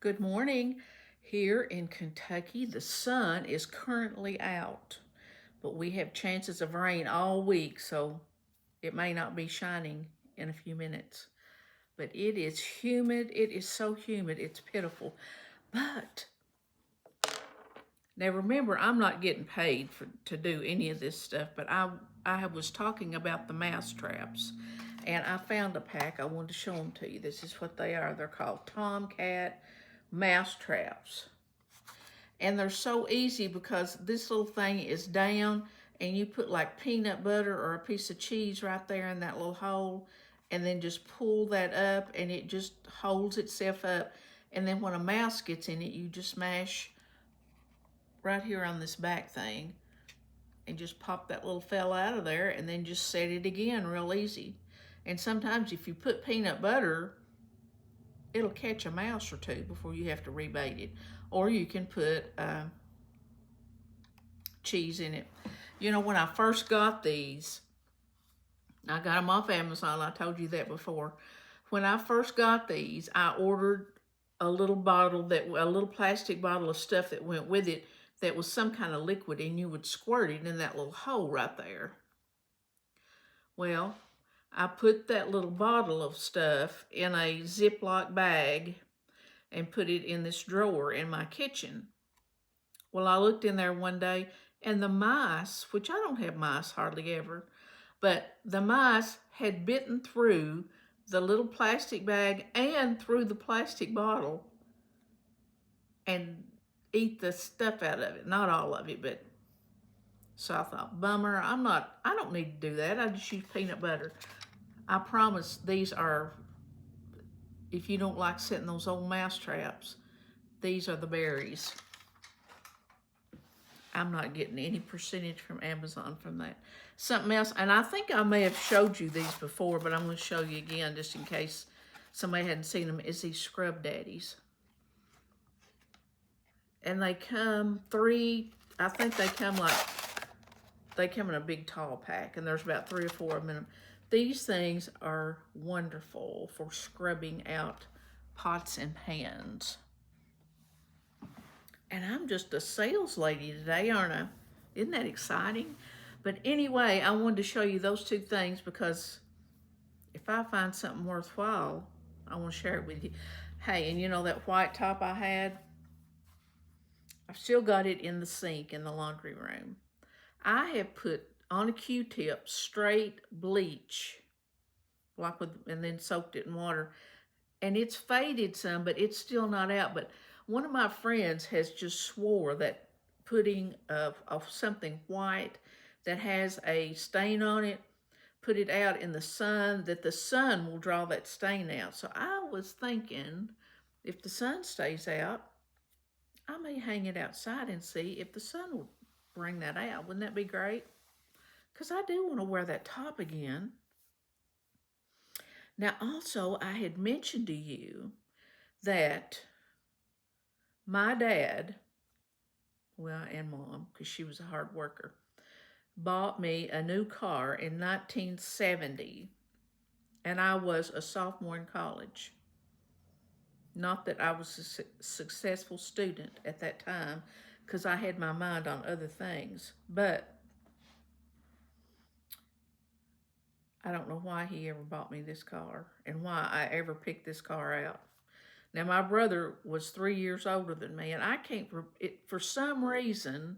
Good morning. Here in Kentucky, the sun is currently out, but we have chances of rain all week, so it may not be shining in a few minutes. But it is humid. It is so humid. It's pitiful. But now remember, I'm not getting paid to do any of this stuff, but I was talking about the mouse traps, and I found a pack. I wanted to show them to you. This is what they are. They're called Tomcat mouse traps. And they're so easy because this little thing is down and you put like peanut butter or a piece of cheese right there in that little hole and then just pull that up and it just holds itself up. And then when a mouse gets in it, you just mash right here on this back thing and just pop that little fella out of there and then just set it again real easy. And sometimes if you put peanut butter, it'll catch a mouse or two before you have to rebait it. Or you can put cheese in it. You know, when I first got these, I got them off Amazon. I told you that before. When I first got these, I ordered a little plastic bottle of stuff that went with it that was some kind of liquid, and you would squirt it in that little hole right there. Well, I put that little bottle of stuff in a Ziploc bag and put it in this drawer in my kitchen. Well, I looked in there one day and the mice, which I don't have mice hardly ever, but the mice had bitten through the little plastic bag and through the plastic bottle and eat the stuff out of it. Not all of it, but so I thought, bummer, I don't need to do that. I just use peanut butter. I promise these are, if you don't like setting those old mouse traps, these are the berries. I'm not getting any percentage from Amazon from that. Something else, and I think I may have showed you these before, but I'm going to show you again just in case somebody hadn't seen them, is these Scrub Daddies. And they come I think they come in a big tall pack, and there's about 3 or 4 of them. These things are wonderful for scrubbing out pots and pans. And I'm just a sales lady today, aren't I? Isn't that exciting? But anyway, I wanted to show you those 2 things because if I find something worthwhile, I want to share it with you. Hey, and you know that white top I had? I've still got it in the sink in the laundry room. I have put on a Q-tip straight bleach, and then soaked it in water. And it's faded some, but it's still not out. But one of my friends has just swore that putting of something white that has a stain on it, put it out in the sun, that the sun will draw that stain out. So I was thinking, if the sun stays out, I may hang it outside and see if the sun will bring that out. Wouldn't that be great? Because I do want to wear that top again. Now, also, I had mentioned to you that my dad, well, and mom, because she was a hard worker, bought me a new car in 1970, and I was a sophomore in college. Not that I was a successful student at that time, because I had my mind on other things, but I don't know why he ever bought me this car and why I ever picked this car out. Now, my brother was 3 years older than me, and I can't, for some reason,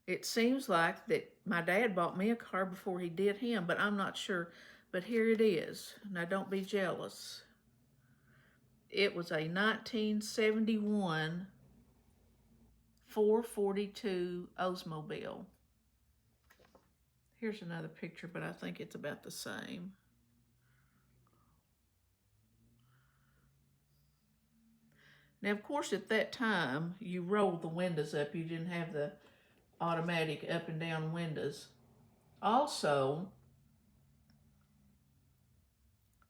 it seems like that my dad bought me a car before he did him, but I'm not sure. But here it is. Now, don't be jealous. It was a 1971 442 Oldsmobile. Here's another picture, but I think it's about the same. Now, of course, at that time, you rolled the windows up. You didn't have the automatic up and down windows. Also,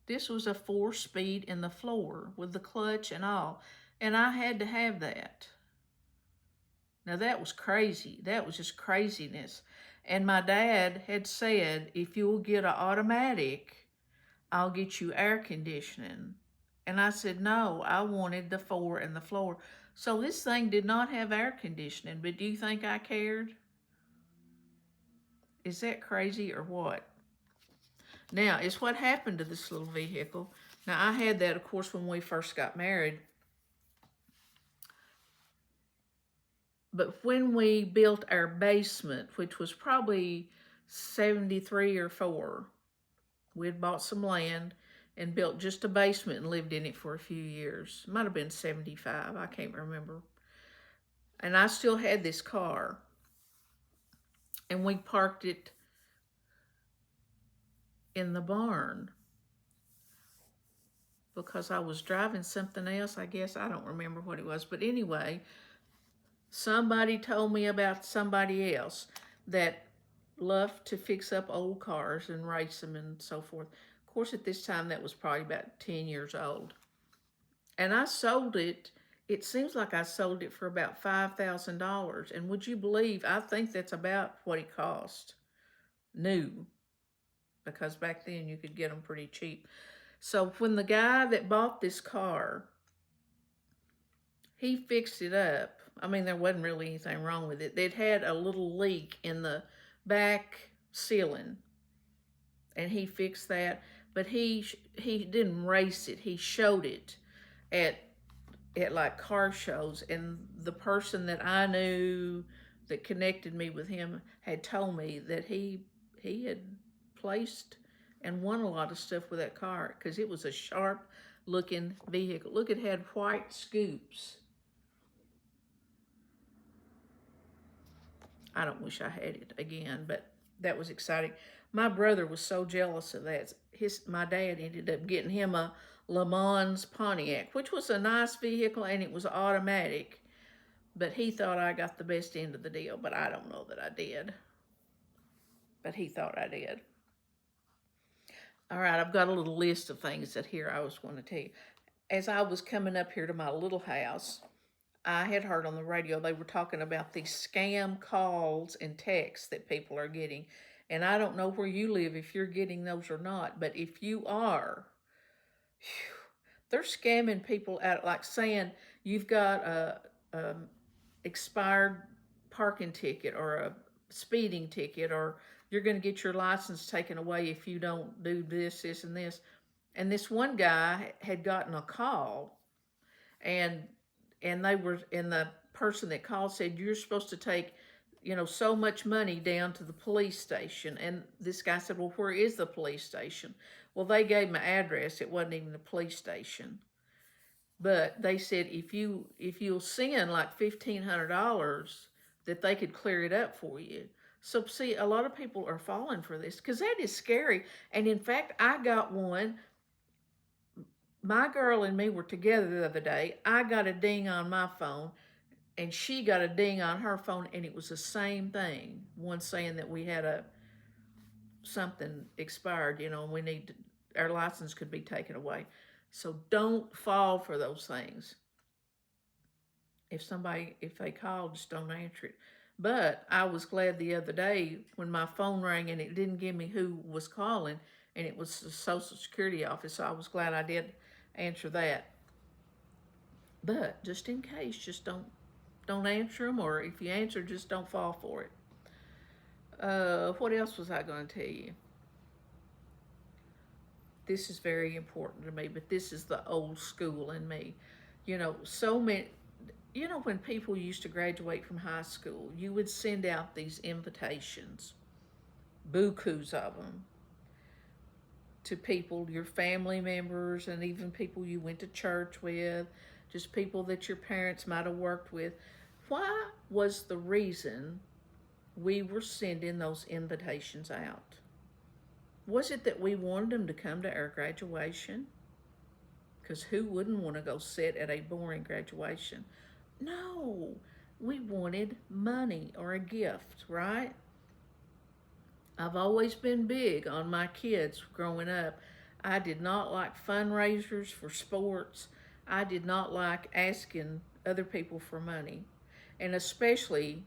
this was a 4-speed in the floor with the clutch and all. And I had to have that. Now, that was crazy. That was just craziness. And my dad had said, if you'll get an automatic, I'll get you air conditioning. And I said, no, I wanted the 4 and the floor. So this thing did not have air conditioning, but do you think I cared? Is that crazy or what? Now, it's what happened to this little vehicle. Now, I had that, of course, when we first got married. But when we built our basement, which was probably 73 or 4, we had bought some land and built just a basement and lived in it for a few years. It might have been 75, I can't remember. And I still had this car. And we parked it in the barn because I was driving something else, I guess. I don't remember what it was. But anyway, somebody told me about somebody else that loved to fix up old cars and race them and so forth. Of course, at this time, that was probably about 10 years old. And I sold it. It seems like I sold it for about $5,000. And would you believe, I think that's about what it cost new, because back then you could get them pretty cheap. So when the guy that bought this car, he fixed it up. I mean, there wasn't really anything wrong with it. It had a little leak in the back ceiling, and he fixed that. But he didn't race it. He showed it at like car shows, and the person that I knew that connected me with him had told me that he had placed and won a lot of stuff with that car because it was a sharp looking vehicle. Look, it had white scoops. I don't wish I had it again, but that was exciting. My brother was so jealous of that. My dad ended up getting him a Le Mans Pontiac, which was a nice vehicle and it was automatic, but he thought I got the best end of the deal, but I don't know that I did. But he thought I did. All right, I've got a little list of things that here I was going to tell you. As I was coming up here to my little house, I had heard on the radio they were talking about these scam calls and texts that people are getting. And I don't know where you live if you're getting those or not, but if you are, they're scamming people out, like saying you've got a expired parking ticket or a speeding ticket, or you're going to get your license taken away if you don't do this, this, and this. And this one guy had gotten a call, and the person that called said, you're supposed to take, so much money down to the police station. And this guy said, well, where is the police station? Well, they gave my address. It wasn't even the police station. But they said if you'll send like $1,500, that they could clear it up for you. So see, a lot of people are falling for this because that is scary. And in fact, I got one. My girl and me were together the other day. I got a ding on my phone, and she got a ding on her phone, and it was the same thing. One saying that we had something expired, and our license could be taken away. So don't fall for those things. If they call, just don't answer it. But I was glad the other day when my phone rang and it didn't give me who was calling, and it was the Social Security office. So I was glad I did answer that. But just in case, just don't answer them, or if you answer, just don't fall for it. What else was I going to tell you? This is very important to me, but this is the old school in me. So many. When people used to graduate from high school, you would send out these invitations, bukus of them, to people, your family members, and even people you went to church with, just people that your parents might have worked with. Why was the reason we were sending those invitations out? Was it that we wanted them to come to our graduation? Because who wouldn't want to go sit at a boring graduation? No, we wanted money or a gift, right? I've always been big on my kids growing up. I did not like fundraisers for sports. I did not like asking other people for money. And especially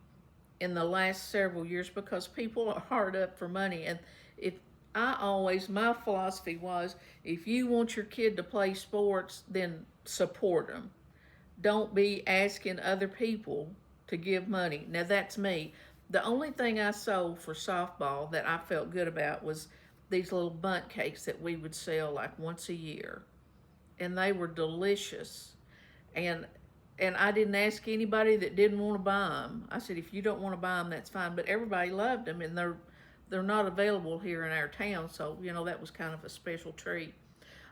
in the last several years, because people are hard up for money. And if my philosophy was, if you want your kid to play sports, then support them. Don't be asking other people to give money. Now, that's me. The only thing I sold for softball that I felt good about was these little bundt cakes that we would sell like once a year. And they were delicious. And I didn't ask anybody that didn't want to buy them. I said, if you don't want to buy them, that's fine. But everybody loved them, and they're not available here in our town, so that was kind of a special treat.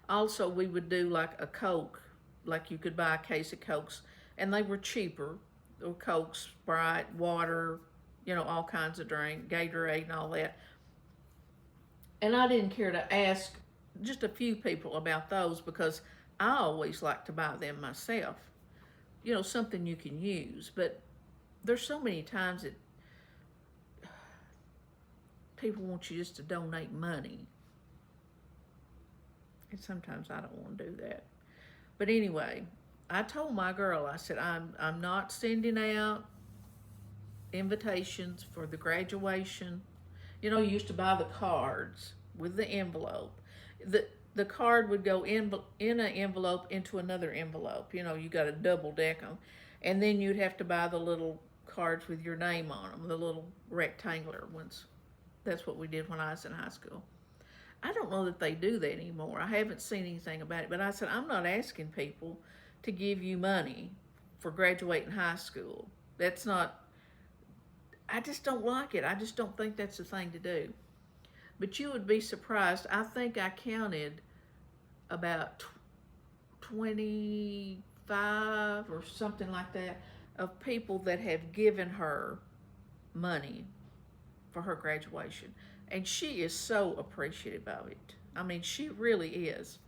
Also, we would do like a Coke, like you could buy a case of Cokes, and they were cheaper. Or Coke, Sprite, water, all kinds of drink, Gatorade, and all that. And I didn't care to ask just a few people about those because I always like to buy them myself. Something you can use. But there's so many times that people want you just to donate money. And sometimes I don't want to do that. But anyway, I told my girl, I said, I'm not sending out invitations for the graduation. You used to buy the cards with the envelope. The card would go in an envelope into another envelope. You got to double deck them. And then you'd have to buy the little cards with your name on them, the little rectangular ones. That's what we did when I was in high school. I don't know that they do that anymore. I haven't seen anything about it. But I said, I'm not asking people to give you money for graduating high school. That's not, I just don't like it. I just don't think that's the thing to do. But you would be surprised. I think I counted about 25 or something like that of people that have given her money for her graduation. And she is so appreciative of it. I mean, she really is.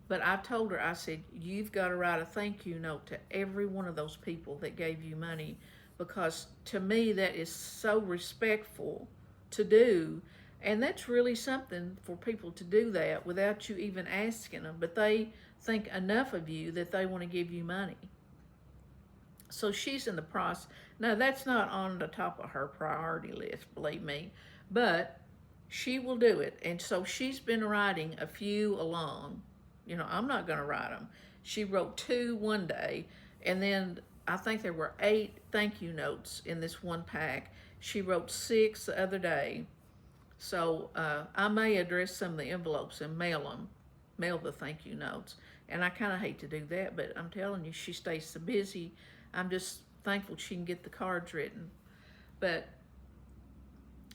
But I told her, I said, you've got to write a thank you note to every one of those people that gave you money, because to me that is so respectful to do. And that's really something for people to do that without you even asking them. But they think enough of you that they want to give you money. So she's in the process. Now, that's not on the top of her priority list, believe me. But she will do it. And so she's been writing a few along. I'm not going to write them. She wrote 2 one day, and then I think there were 8 thank you notes in this one pack. She wrote 6 the other day. So I may address some of the envelopes and mail the thank you notes. And I kind of hate to do that, but I'm telling you, she stays so busy. I'm just thankful she can get the cards written. But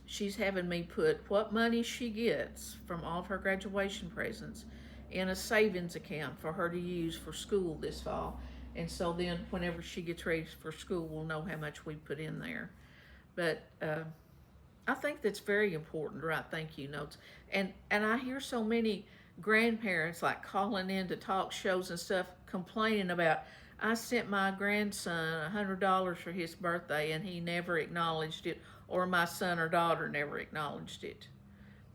she's having me put what money she gets from all of her graduation presents in a savings account for her to use for school this fall. And so then whenever she gets ready for school, we'll know how much we put in there. But I think that's very important to write thank you notes. And I hear so many grandparents like calling in to talk shows and stuff complaining about, I sent my grandson $100 for his birthday and he never acknowledged it, or my son or daughter never acknowledged it.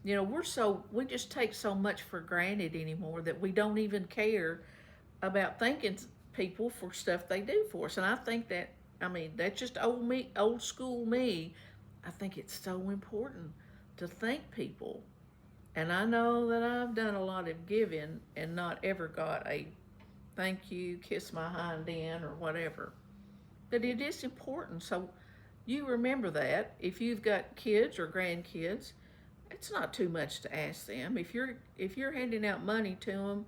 We just take so much for granted anymore that we don't even care about thanking people for stuff they do for us. And I think that's just old school me. I think it's so important to thank people. And I know that I've done a lot of giving and not ever got a thank you, kiss my hind end, or whatever. But it is important. So you remember that. If you've got kids or grandkids, it's not too much to ask them. If you're handing out money to them,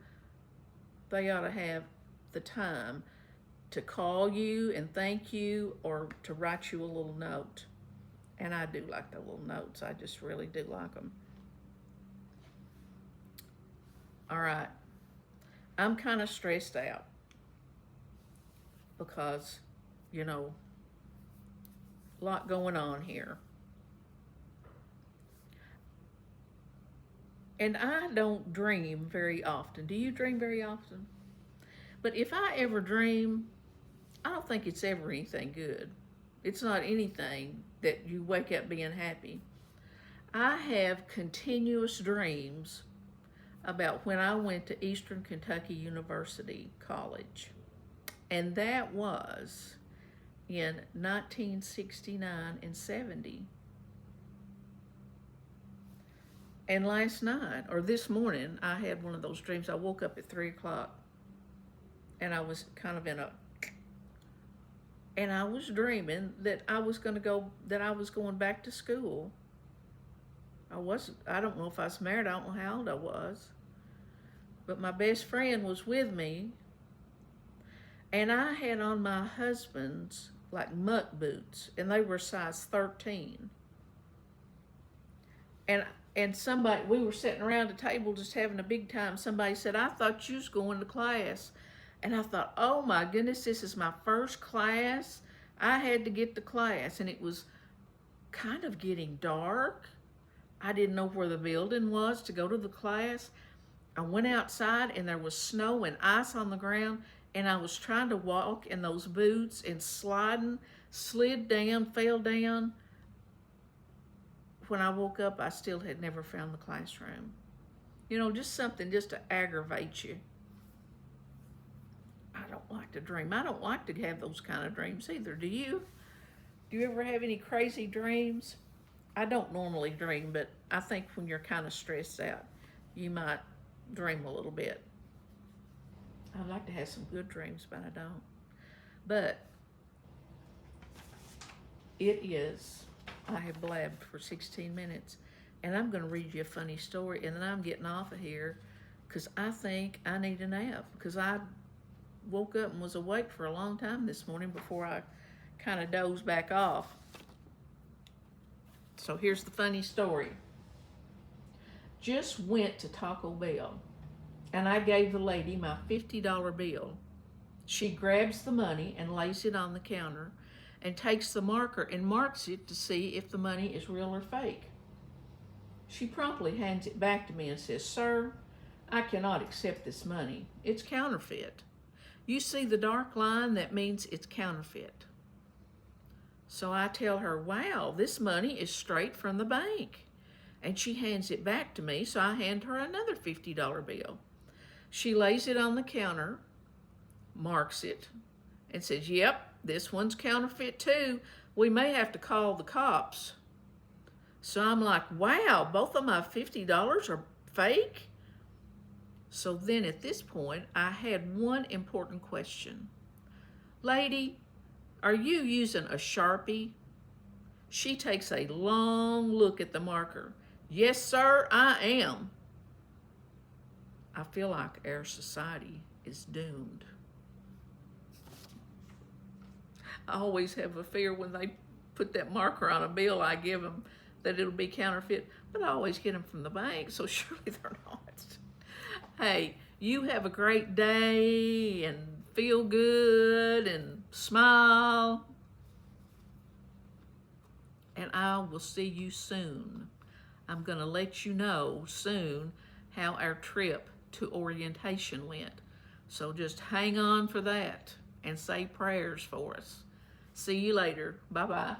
they ought to have the time to call you and thank you, or to write you a little note. And I do like the little notes. I just really do like them. All right. I'm kind of stressed out because, a lot going on here. And I don't dream very often. Do you dream very often? But if I ever dream, I don't think it's ever anything good. It's not anything that you wake up being happy. I have continuous dreams about when I went to Eastern Kentucky University College. And that was in 1969 and 70. And last night, or this morning, I had one of those dreams. I woke up at 3 o'clock and I was kind of and I was dreaming that I was going back to school. I don't know if I was married, I don't know how old I was. But my best friend was with me, and I had on my husband's like muck boots, and they were size 13. And somebody, we were sitting around the table just having a big time. Somebody said, "I thought you was going to class." And I thought, oh my goodness, this is my first class. I had to get to class, and it was kind of getting dark. I didn't know where the building was to go to the class. I went outside, and there was snow and ice on the ground, and I was trying to walk in those boots and slid down, fell down. When I woke up, I still had never found the classroom. You know, just something just to aggravate you. I don't like to dream. I don't like to have those kind of dreams either. Do you? Do you ever have any crazy dreams? I don't normally dream, but I think when you're kind of stressed out, you might dream a little bit. I'd like to have some good dreams, but I don't. But I have blabbed for 16 minutes, and I'm going to read you a funny story, and then I'm getting off of here because I think I need a nap, because I woke up and was awake for a long time this morning before I kind of dozed back off. So here's the funny story. Just went to Taco Bell, and I gave the lady my $50 bill. She grabs the money and lays it on the counter and takes the marker and marks it to see if the money is real or fake. She promptly hands it back to me and says, "Sir, I cannot accept this money. It's counterfeit. You see the dark line? That means it's counterfeit." So I tell her, "Wow, this money is straight from the bank." And she hands it back to me, so I hand her another $50 bill. She lays it on the counter, marks it, and says, "Yep, this one's counterfeit too. We may have to call the cops." So I'm like, wow, both of my $50 are fake? So then at this point, I had one important question. "Lady, are you using a Sharpie?" She takes a long look at the marker. "Yes, sir, I am." I feel like our society is doomed. I always have a fear when they put that marker on a bill I give them that it'll be counterfeit, but I always get them from the bank, so surely they're not. Hey, you have a great day and feel good and smile. And I will see you soon. I'm going to let you know soon how our trip to orientation went. So just hang on for that and say prayers for us. See you later. Bye-bye.